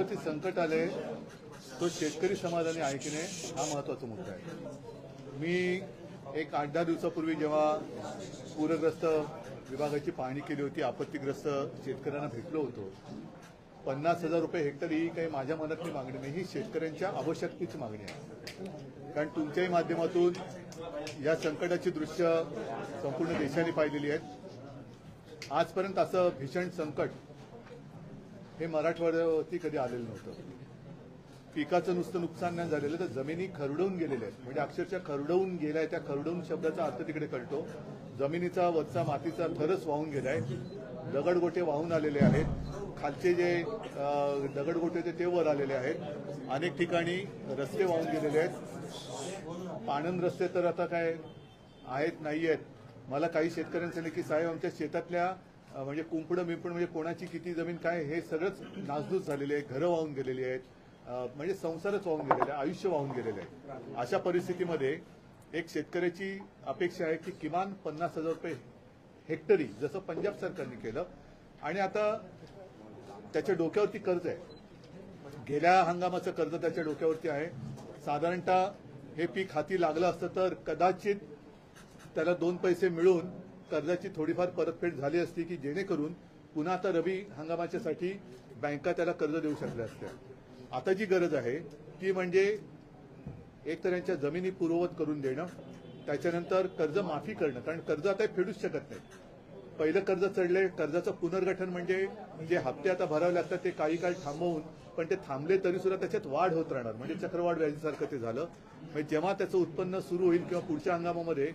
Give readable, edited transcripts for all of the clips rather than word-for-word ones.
ज्याच्यावरती संकट आले तो शेतकरी समाजाने आहे की नाही हा महत्त्वाचा मुद्दा आहे। मी एक 8-10 दिवसापूर्वी जेव्हा पूरग्रस्त विभागाची पाहणी केली होती, आपत्तीग्रस्त शेतकऱ्यांना भेटलो होतो, 50,000 रुपये हेक्टर ही काही माझ्या मनातली मागणी नाही, ही शेतकऱ्यांच्या आवश्यकतेची मागणी आहे। कारण तुमच्याही माध्यमातून या संकटाची दृश्य संपूर्ण देशाने पाहिलेली आहेत। आजपर्यंत असं भीषण संकट हे मराठवाड्यावरती कधी आलेलं नव्हतं। पिकाचं नुसतं नुकसान नाही झालेलं तर जमिनी खरडवून गेलेल्या आहेत, म्हणजे अक्षरशः खरडवून गेलाय। त्या खरडवून शब्दाचा अर्थ तिकडे कळतो, जमिनीचा वरचा मातीचा थरच वाहून गेलाय, दगडगोटे वाहून आलेले आहेत, खालचे जे दगडगोटे होते ते वर आलेले आहेत, अनेक ठिकाणी रस्ते वाहून गेलेले आहेत। पाणंद रस्ते तर आता काय आहेत नाही आहेत। मला काही शेतकऱ्यांनी सांगितलं की साहेब आमच्या शेतातल्या म्हणजे कुंपडं बिंपड म्हणजे कोणाची किती जमीन काय हे सगळंच नासधूस झालेले आहे, घरं वाहून गेलेली आहेत, म्हणजे संसारच वाहून गेलेले आहे, आयुष्य वाहून गेलेले आहे। अशा परिस्थितीमध्ये एक शेतकऱ्याची अपेक्षा आहे की किमान 50,000 रुपये हेक्टरी जसं पंजाब सरकारने केलं, आणि आता त्याच्या डोक्यावरती कर्ज आहे, गेल्या हंगामाचं कर्ज त्याच्या डोक्यावरती आहे। साधारणतः हे पीक हाती लागलं असतं तर कदाचित त्याला 2 पैसे मिळून कर्जाची थोडीफार परतफेड झाली असती की जेणेकरून पुन्हा आता रबी हंगामाच्यासाठी बँका त्याला कर्ज देऊ शकल्या असत्या। आता जी गरज आहे ती म्हणजे एक तर यांच्या जमिनी पूर्ववत करून देणं, त्याच्यानंतर कर्ज माफी करणं, कारण कर्ज आता फेडूच शकत नाही। पहिलं कर्ज चढले, कर्जाचं पुनर्गठन म्हणजे जे हप्ते आता भरावे लागतात ते काही काळ थांबवून, पण ते थांबले तरी सुद्धा त्याच्यात वाढ होत राहणार, म्हणजे चक्रवाढ व्याजासारखं ते झालं। म्हणजे जेव्हा त्याचं उत्पन्न सुरू होईल किंवा पुढच्या हंगामामध्ये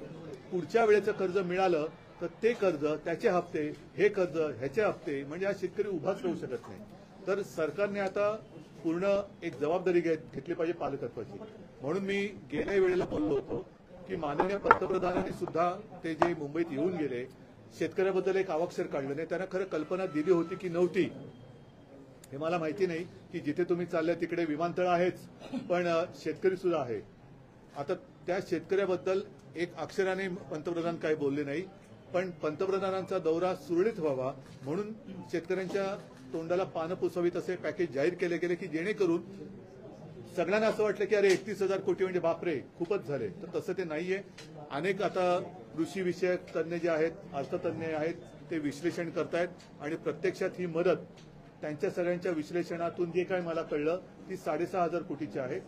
पुढच्या वेळेचं कर्ज मिळालं तर ते कर्ज, त्याचे हप्ते, हे कर्ज, ह्याचे हप्ते, म्हणजे हा शेतकरी उभाच राहू शकत नाही। तर सरकारने आता पूर्ण एक जबाबदारी घेतली पाहिजे पालकत्वाची। म्हणून मी गेल्या वेळेला बोललो होतो की माननीय पंतप्रधानांनी सुद्धा ते जे मुंबईत येऊन गेले, शेतकऱ्याबद्दल एक अवाक्षर काढलं नाही, त्यांना खरं कल्पना दिली होती की नव्हती हे मला माहिती नाही, की जिथे तुम्ही चालले तिकडे विमानतळ आहेच पण शेतकरी सुद्धा आहे। आता त्या शेतकऱ्याबद्दल एक अक्षराने पंतप्रधान काही बोलले नाही, पण पंतप्रधानांचा दौरा सुरळीत व्हावा म्हणून शेतकऱ्यांच्या तोंडाला पानं पुसावीत असे पॅकेज जाहीर केले गेले की जेणेकरून सगळ्यांना असं वाटलं की अरे 31,000 कोटी म्हणजे बापरे खूपच झाले, तर तसं ते नाहीये। अनेक आता कृषी विषयक तज्ञ जे आहेत, अर्थतज्ञ आहेत, ते विश्लेषण करतायत आणि प्रत्यक्षात ही मदत त्यांच्या सगळ्यांच्या विश्लेषणातून जे काही मला कळलं ती 6,500 कोटीची आहे।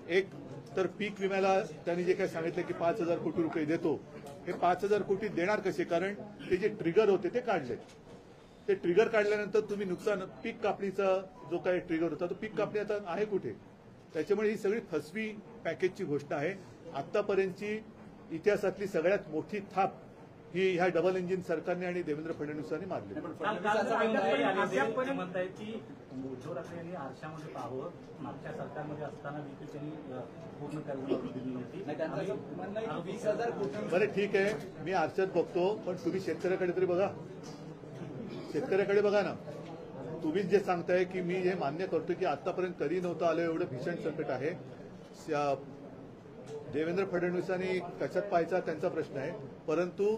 एक तर पीक विम्याला त्यांनी जे काही सांगितलं की 5,000 कोटी रुपये देतो, हे 5,000 कोटी देणार कसे, कारण ते जे ट्रिगर होते ते काढले, ते ट्रिगर काढल्यानंतर तुम्ही नुकसान, पीक कापणीचा जो काही ट्रिगर होता तो पीक कापणी आता आहे कुठे, त्याच्यामुळे ही सगळी फसवी पॅकेजची गोष्ट आहे। आतापर्यंतची इतिहासातली सगळ्यात मोठी थाप ही ह्या डबल इंजिन सरकारने आणि देवेंद्र फडणवीसांनी मारली। म्हणताय की उद्धव ठाकरे यांनी आरशामध्ये पाहावं, मागच्या सरकारमध्ये असताना देखील त्यांनी पूर्ण करून दिली नव्हती। 20,000 कोटी बरं ठीक आहे, मी आरशात बघतो, पण तुम्ही शेतकऱ्याकडे तरी बघा, शेतकऱ्याकडे बघा ना। तुम्हीच जे सांगताय की मी हे मान्य करतो की आतापर्यंत कधी नव्हतं आलं एवढं भीषण संकट आहे। देवेंद्र फडणवीसांनी कशात पाहायचा त्यांचा प्रश्न आहे, परंतु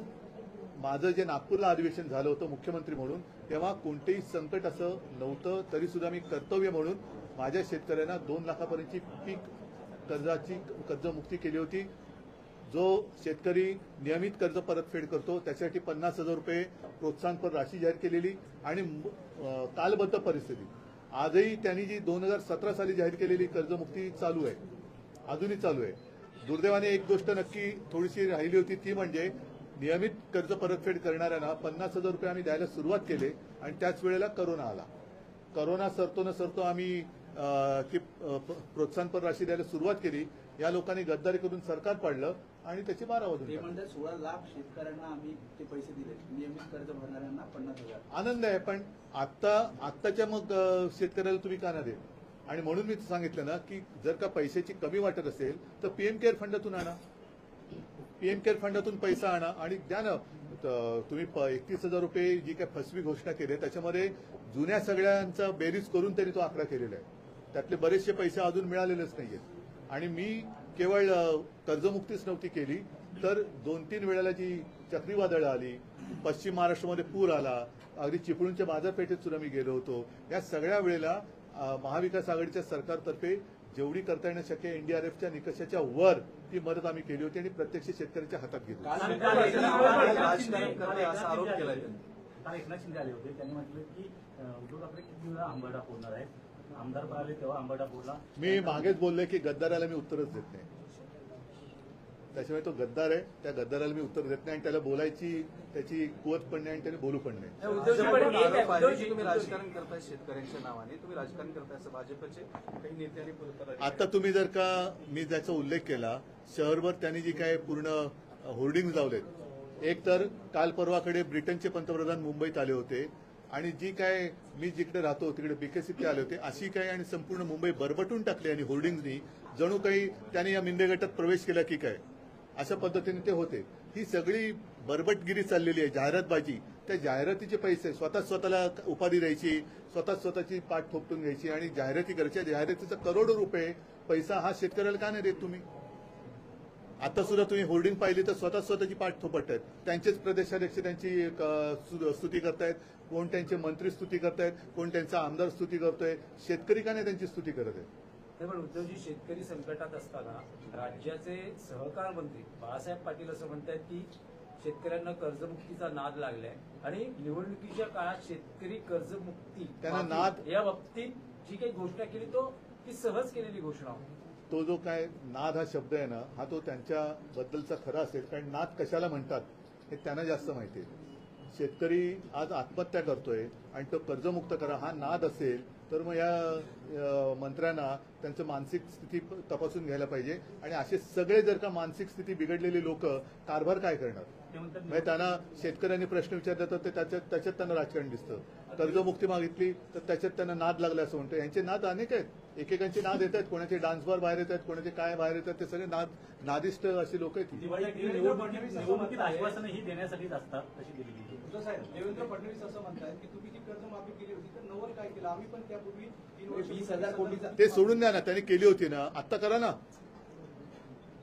माझं जे नागपूरला अधिवेशन झालं होतं मुख्यमंत्री म्हणून तेव्हा कोणतेही संकट असं नव्हतं, तरी सुद्धा मी कर्तव्य म्हणून माझ्या शेतकऱ्यांना 2 लाखापर्यंतची पीक कर्जाची कर्जमुक्ती केली होती। जो शेतकरी नियमित कर्ज परतफेड करतो त्यासाठी 50,000 रुपये प्रोत्साहनपर राशी जाहीर केलेली, आणि कालबद्ध परिस्थिती आजही त्यांनी जी 2017 साली जाहीर केलेली कर्जमुक्ती चालू आहे, अजूनही चालू आहे। दुर्दैवाने एक गोष्ट नक्की थोडीशी राहिली होती, ती म्हणजे नियमित कर्ज परतफेड करणाऱ्यांना 50,000 रुपये आम्ही द्यायला सुरुवात केली, आणि त्याच वेळेला करोना आला। करोना सरतो न सरतो आम्ही ती प्रोत्साहनपर राशी द्यायला सुरुवात केली, या लोकांनी गद्दारी करून सरकार पाडलं आणि त्याची 12 वाजून ते म्हणतात 16 लाख शेतकऱ्यांना आम्ही ते पैसे दिले, नियमित कर्ज भरणाऱ्यांना 50,000। आनंद आहे, पण आत्ताच्या मग शेतकऱ्याला तुम्ही का नाही देत, आणि म्हणून मी सांगितलं ना की जर का पैशाची कमी वाटत असेल तर पीएम केअर फंडातून आणा, पीएम केअर फंडातून पैसा आणा आणि द्या ना। तुम्ही 31,000 रुपये जी काही फसवी घोषणा केली त्याच्यामध्ये जुन्या सगळ्यांचा बेरीज करून त्यांनी तो आकडा केलेला आहे, त्यातले बरेचसे पैसे अजून मिळालेलेच नाहीयेत। आणि मी केवळ कर्जमुक्तीच नव्हती केली तर 2-3 वेळेला जी चक्रीवादळं आली, पश्चिम महाराष्ट्रामध्ये पूर आला, अगदी चिपळूणच्या बाजारपेठेत सुद्धा मी गेलो होतो, या सगळ्या वेळेला महाविकास आघाडीच्या सरकारतर्फे जेवढी करता येणं शक्य आहे एनडीआरएफच्या निकषाच्या वर ती मदत आम्ही केली होती आणि प्रत्यक्ष शेतकऱ्याच्या हातात घेतली. राजकारण करतोय असा आरोप केलाय त्यांनी. काल एकनाथ शिंदे आले होते, त्यांनी म्हटलं की उद्धव ठाकरे किती वेळा आंबरडा फोडणार आहेत. आमदार पण आले तेव्हा आंबरडा फोडला. मी मागेच बोललोय की गद्दाराला मी उत्तरच देत नाही. त्याशिवाय तो गद्दार आहे, त्या गद्दाराला मी उत्तर देत नाही आणि त्याला बोलायची त्याची कुवत पण नाही आणि त्याने बोलू पण नाही. आरोप आहे की तुम्ही राजकारण करताय शेतकऱ्यांच्या नावाने, तुम्ही राजकारण करताय असं भाजपचे काही नेते आणि पदाधिकारी. आता तुम्ही जर का मी ज्याचा उल्लेख केला, शहरभर त्यांनी जी काय पूर्ण होर्डिंग लावलेत, एक तर काल परवाकडे ब्रिटनचे पंतप्रधान मुंबईत आले होते आणि जी काय मी जिकडे राहतो तिकडे बीकेसीत आले होते, अशी काय आणि संपूर्ण मुंबई बरबटून टाकली आणि होर्डिंगनी जणू काही त्यांनी या मिंदे गटात प्रवेश केला की काय अशा पद्धतीने ते होते. ही सगळी बरबटगिरी चाललेली आहे, जाहिरातबाजी. त्या जाहिरातीचे पैसे स्वतःला उपाधी द्यायची, स्वतःची पाठ थोपटून घ्यायची आणि जाहिराती करायच्या. जाहिरातीचा करोडो रुपये पैसा हा शेतकऱ्याला का नाही देत तुम्ही? आता सुद्धा तुम्ही होर्डिंग पाहिली तर स्वतःची पाठ थोपटतायत. त्यांचेच प्रदेशाध्यक्ष त्यांची स्तुती करतायत, कोण त्यांचे मंत्री स्तुती करतायत, कोण त्यांचा आमदार स्तुती करतोय. शेतकरी का नाही त्यांची स्तुती करत आहे? पण उद्धवजी, शेतकरी संकटात असताना राज्याचे सहकार मंत्री बाळासाहेब पाटील असं म्हणतात की शेतकऱ्यांना कर्जमुक्तीचा नाद लागलाय आणि निवडणुकीच्या काळात शेतकरी कर्जमुक्ती त्यांना नाद या बाबतीत जी काही घोषणा केली ती सहज केलेली घोषणा होती. तो जो काय नाद हा शब्द आहे ना, हा तो त्यांच्याबद्दलचा खरा असेल, कारण नाद कशाला म्हणतात हे त्यांना जास्त माहिती आहे. शेतकरी आज आत्महत्या करतोय आणि तो कर्जमुक्त करा हा नाद असेल तर मग या मंत्र्यांना त्यांचं मानसिक स्थिती तपासून घ्यायला पाहिजे. आणि असे सगळे जर का मानसिक स्थिती बिघडलेले लोक कारभार काय करणार? म्हणजे त्यांना शेतकऱ्यांनी प्रश्न विचारला तर त्याच्यात त्यांना राजकारण दिसतं. कर्जमुक्ती मागितली तर त्याच्यात त्यांना नाद लागला असं म्हणतो. यांचे नाद अनेक आहेत, एकेकांचे नाद येत आहेत, कोणाचे डान्स बार बाहेर येत आहेत, कोणाचे काय बाहेर येतात, ते सगळे नादिष्ट अशी लोक आहेत. निवडणुकीत आश्वासनं ही देण्यासाठीच असतात तशी दिलेली. साहेब, देवेंद्र फडणवीस असं म्हणतात की तुम्ही जी कर्जमाफी केली होती तर नवल काय केलं, आम्ही पण त्यापूर्वी 3 वर्ष 20,000 कोटीचा ते सोडून द्या ना, त्यांनी केली होती ना, आत्ता करा ना,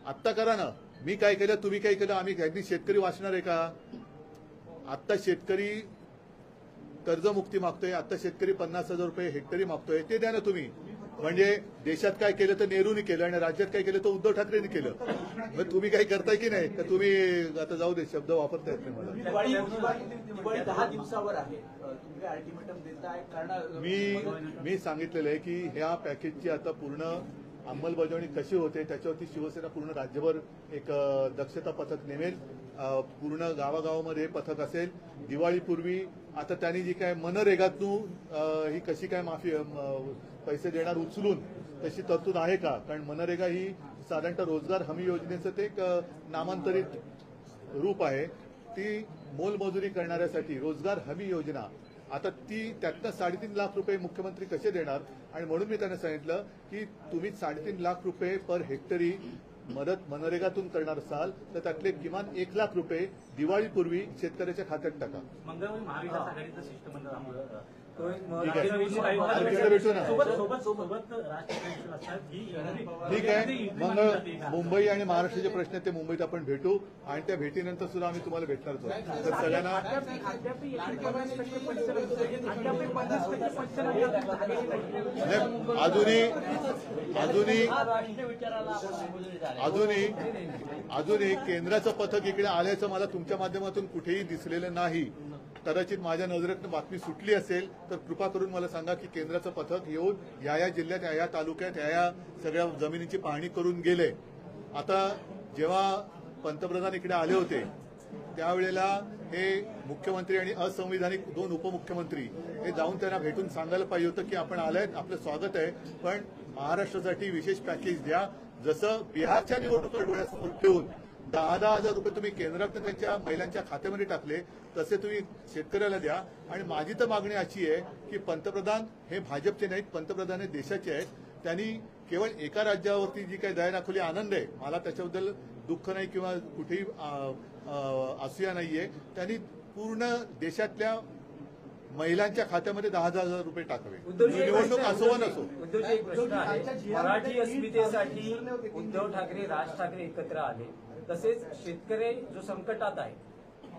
आत्ता करा ना. मी काय केलं, तुम्ही काय केलं, आम्ही काय? शेतकरी वाचणार आहे का? आत्ता शेतकरी कर्जमुक्ती मागतोय, आता शेतकरी 50,000 रुपये हेक्टरी मागतोय, ते द्या ना तुम्ही. म्हणजे देशात काय केलं तर नेहरूनी केलं आणि राज्यात काय केलं तर उद्धव ठाकरेंनी केलं. मग तुम्ही काही करताय की नाही? तर तुम्ही आता जाऊ दे, शब्द वापरता येत नाही मला. दिवाळी 10 दिवसावर आहे, तुम्ही अल्टिमेटम देताय कारण मी सांगितलेलं आहे की ह्या पॅकेजची आता पूर्ण अंमलबजावणी कशी होते त्याच्यावरती शिवसेना पूर्ण राज्यभर एक दक्षता पथक नेमेल. पूर्ण गावागावामध्ये पथक असेल. दिवाळीपूर्वी आता त्यांनी जी काय मनरेगातून ही कशी काय माफी पैसे देणार उचलून तशी तरतूद आहे का? कारण मनरेगा ही साधारणतः रोजगार हमी योजनेचं ते एक नामांतरित रूप आहे. ती मोलमजुरी करणाऱ्यासाठी रोजगार हमी योजना, आता ती त्यातनं 3.5 लाख रुपये मुख्यमंत्री कसे देणार? आणि म्हणून मी त्यांना सांगितलं की तुम्ही 3.5 लाख रुपये पर हेक्टरी मदत मनरेगातून करणार असाल तर त्यातले किमान 1 लाख रुपये दिवाळीपूर्वी शेतकऱ्याच्या खात्यात टाका. मंगळवारी महाविकास आघाडीचं शिष्टमंडळ आम्हाला ठीक आहे. मग मुंबई आणि महाराष्ट्राचे प्रश्न ते मुंबईत आपण भेटू आणि त्या भेटीनंतर सुद्धा आम्ही तुम्हाला भेटणार आहोत. तर सगळ्यांना अजूनही केंद्राचं पथक इकडे आल्याचं मला तुमच्या माध्यमातून कुठेही दिसलेलं नाही. कदाचित माझ्या नजरेतनं बातमी सुटली असेल तर कृपा करून मला सांगा की केंद्राचं पथक येऊन या जिल्ह्यात या तालुक्यात या सगळ्या जमिनीची पाहणी करून गेले. आता जेव्हा पंतप्रधान इकडे आले होते त्यावेळेला हे मुख्यमंत्री आणि असंविधानिक 2 उपमुख्यमंत्री हे जाऊन त्यांना भेटून सांगायला पाहिजे होतं की आपण आलाय, आपलं स्वागत आहे, पण महाराष्ट्रासाठी विशेष पॅकेज द्या. जसं बिहारच्या निवडणुका डोळ्यासमोर ठेवून 10,000 रुपये तुम्ही केंद्रातून त्यांच्या महिलांच्या खात्यामध्ये टाकले तसे तुम्ही शेतकऱ्याला द्या. आणि माझी तर मागणी अशी आहे की पंतप्रधान हे भाजपचे नाहीत, पंतप्रधान हे देशाचे आहेत. त्यांनी केवळ एका राज्यावरती जी काही दया दाखवली आनंद आहे, मला त्याच्याबद्दल दुःख नाही किंवा कुठेही असूया नाहीये. त्यांनी पूर्ण देशातल्या महिलांच्या खात्यामध्ये 10,000 रुपये टाकावे. निवडणूक असो वा नसो. उद्धवजी, एक प्रश्न आहे. मराठी अस्मितेसाठी उद्धव ठाकरे, राज ठाकरे एकत्र आले, तसेच शेतकरी जो संकटात आहे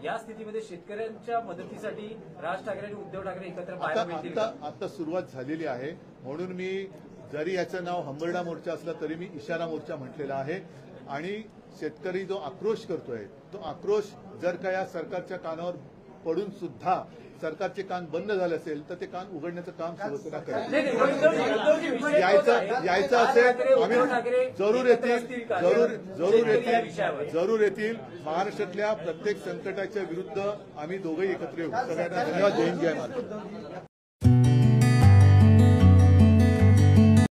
या स्थितीमध्ये शेतकऱ्यांच्या मदतीसाठी राज ठाकरे आणि उद्धव ठाकरे एकत्र पाहायला मिळतील का? आता सुरुवात झालेली आहे. म्हणून मी जरी याचं नाव हंबरडा मोर्चा असलं तरी मी इशारा मोर्चा म्हटलेला आहे. आणि शेतकरी जो आक्रोश करतोय तो आक्रोश जर का या सरकारच्या कानावर पडून सुद्धा सरकारचे कान बंद झाले असेल तर ते कान उघडण्याचं काम शिवसेना करेल. नाही, उद्धवजी विषय यायचं असेल आम्ही जरूर येतील. महाराष्ट्रातल्या प्रत्येक संकटाच्या विरुद्ध आम्ही दोघंही एकत्र येऊ. सगळ्यांना धन्यवाद. जय हिंद, जय महाराष्ट्र.